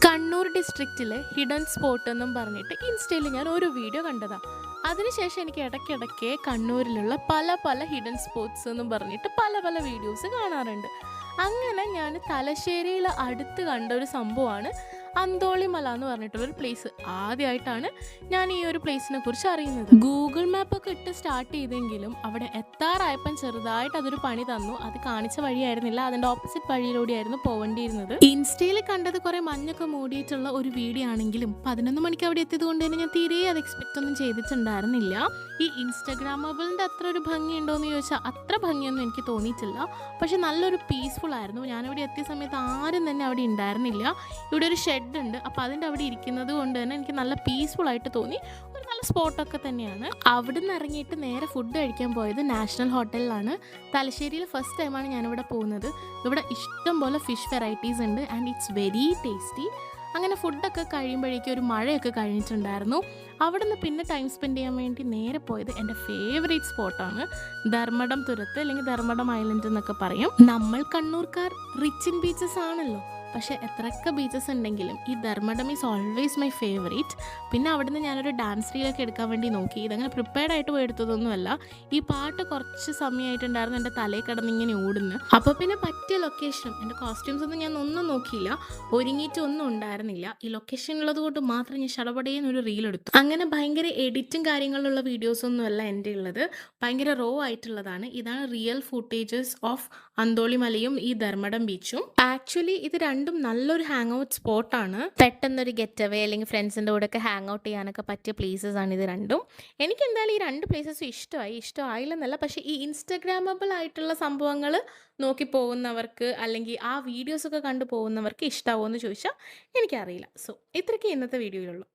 Kannur ഡിസ്ട്രിക്റ്റിലെ hidden spot എന്നും പറഞ്ഞിട്ട് ഇൻസ്റ്റയിൽ ഞാൻ ഒരു വീഡിയോ കണ്ടതാണ്. അതിനുശേഷം എനിക്ക് ഇടയ്ക്കിടയ്ക്ക് കണ്ണൂരിലുള്ള പല പല ഹിഡൻ സ്പോട്ട്സ് എന്നും പറഞ്ഞിട്ട് പല പല വീഡിയോസ് കാണാറുണ്ട്. അങ്ങനെ ഞാൻ തലശ്ശേരിയിൽ അടുത്ത് കണ്ട ഒരു സംഭവമാണ് അന്തോളിമല എന്ന് പറഞ്ഞിട്ടുള്ളൊരു പ്ലേസ്. ആദ്യമായിട്ടാണ് ഞാൻ ഈ ഒരു പ്ലേസിനെ കുറിച്ച് അറിയുന്നത്. ഗൂഗിൾ മാപ്പൊക്കെ ഇട്ട് സ്റ്റാർട്ട് ചെയ്തെങ്കിലും അവിടെ എത്താറായപ്പം ചെറുതായിട്ട് അതൊരു പണി തന്നു. അത് കാണിച്ച വഴിയായിരുന്നില്ല, അതിൻ്റെ ഓപ്പോസിറ്റ് വഴിയിലൂടെയായിരുന്നു പോവേണ്ടിയിരുന്നത്. ഇൻസ്റ്റയിൽ കണ്ടത് കുറെ മഞ്ഞൊക്കെ മൂടിയിട്ടുള്ള ഒരു വീഡിയോ ആണെങ്കിലും 11 മണിക്ക് അവിടെ എത്തിയത് കൊണ്ട് തന്നെ ഞാൻ തീരെ അത് എക്സ്പെക്റ്റ് ഒന്നും ചെയ്തിട്ടുണ്ടായിരുന്നില്ല. ഈ ഇൻസ്റ്റാഗ്രാമബിളിൻ്റെ അത്ര ഒരു ഭംഗിയുണ്ടോ എന്ന് ചോദിച്ചാൽ അത്ര ഭംഗിയൊന്നും എനിക്ക് തോന്നിയിട്ടില്ല. പക്ഷെ നല്ലൊരു പീസ്ഫുൾ ആയിരുന്നു. ഞാനിവിടെ എത്തിയ സമയത്ത് ആരും തന്നെ അവിടെ ഉണ്ടായിരുന്നില്ല. ഇവിടെ ഒരു ഷെഡ് ഉണ്ട്, അപ്പോൾ അതിൻ്റെ അവിടെ ഇരിക്കുന്നത് കൊണ്ട് തന്നെ എനിക്ക് നല്ല പീസ്ഫുൾ ആയിട്ട് തോന്നി. ഒരു നല്ല സ്പോട്ടൊക്കെ തന്നെയാണ്. അവിടെ നിന്ന് ഇറങ്ങിയിട്ട് നേരെ ഫുഡ് കഴിക്കാൻ പോയത് നാഷണൽ ഹോട്ടലിലാണ്. തലശ്ശേരിയിൽ ഫസ്റ്റ് ടൈമാണ് ഞാനിവിടെ പോകുന്നത്. ഇവിടെ ഇഷ്ടം പോലെ ഫിഷ് വെറൈറ്റീസ് ഉണ്ട് ആൻഡ് ഇറ്റ്സ് വെരി ടേസ്റ്റി. അങ്ങനെ ഫുഡൊക്കെ കഴിയുമ്പോഴേക്കും ഒരു മഴയൊക്കെ കഴിഞ്ഞിട്ടുണ്ടായിരുന്നു. അവിടെ നിന്ന് പിന്നെ ടൈം സ്പെൻഡ് ചെയ്യാൻ വേണ്ടി നേരെ പോയത് എൻ്റെ ഫേവറേറ്റ് സ്പോട്ടാണ് ധർമ്മടം തുരത്ത്, അല്ലെങ്കിൽ ധർമ്മടം ഐലൻഡ് എന്നൊക്കെ പറയും. നമ്മൾ കണ്ണൂർക്കാർ റിച്ച് ഇൻ ബീച്ചസ് ആണല്ലോ, പക്ഷേ എത്രയൊക്കെ ബീച്ചസ് ഉണ്ടെങ്കിലും ഈ Dharmadam is always my favourite. പിന്നെ അവിടെ നിന്ന് ഞാനൊരു ഡാൻസ് റീലൊക്കെ എടുക്കാൻ വേണ്ടി നോക്കി. ഇതങ്ങനെ പ്രിപ്പയർഡ് ആയിട്ട് പോയി എടുത്തതൊന്നുമല്ല. ഈ പാട്ട് കുറച്ച് സമയമായിട്ടുണ്ടായിരുന്നു എൻ്റെ തലയിൽ കിടന്ന് ഇങ്ങനെ ഓടുന്നു. അപ്പോൾ പിന്നെ പറ്റിയ ലൊക്കേഷനും എൻ്റെ കോസ്റ്റ്യൂംസ് ഒന്നും ഞാൻ ഒന്നും നോക്കിയില്ല, ഒരുങ്ങിയിട്ട് ഒന്നും ഉണ്ടായിരുന്നില്ല. ഈ ലൊക്കേഷൻ ഉള്ളത് കൊണ്ട് മാത്രം ഞാൻ ഷടപടേന്ന് ഒരു റീൽ എടുത്തു. അങ്ങനെ ഭയങ്കര എഡിറ്റും കാര്യങ്ങളിലുള്ള വീഡിയോസൊന്നുമല്ല എൻ്റെ ഉള്ളത്, ഭയങ്കര റോ ആയിട്ടുള്ളതാണ്. ഇതാണ് റിയൽ ഫുട്ടേജസ് ഓഫ് അന്തോളിമലയും ഈ ധർമ്മടം ബീച്ചും. ആക്ച്വലി ഇത് രണ്ടും നല്ലൊരു ഹാങ് ഔട്ട് സ്പോട്ടാണ്. പെട്ടെന്നൊരു ഗെറ്റ് അവേ അല്ലെങ്കിൽ ഫ്രണ്ട്സിൻ്റെ കൂടെ ഒക്കെ ഹാങ് ഔട്ട് ചെയ്യാനൊക്കെ പറ്റിയ പ്ലേസസ് ആണ് ഇത് രണ്ടും. എനിക്ക് എന്തായാലും ഈ രണ്ട് പ്ലേസസും ഇഷ്ടമായില്ലെന്നല്ല, പക്ഷേ ഈ ഇൻസ്റ്റഗ്രാമബിൾ ആയിട്ടുള്ള സംഭവങ്ങൾ നോക്കി പോകുന്നവർക്ക് അല്ലെങ്കിൽ ആ വീഡിയോസൊക്കെ കണ്ടു പോകുന്നവർക്ക് ഇഷ്ടമാവുമോ എന്ന് ചോദിച്ചാൽ എനിക്കറിയില്ല. സോ ഇത്രയ്ക്ക് ഇന്നത്തെ വീഡിയോയിലുള്ളൂ.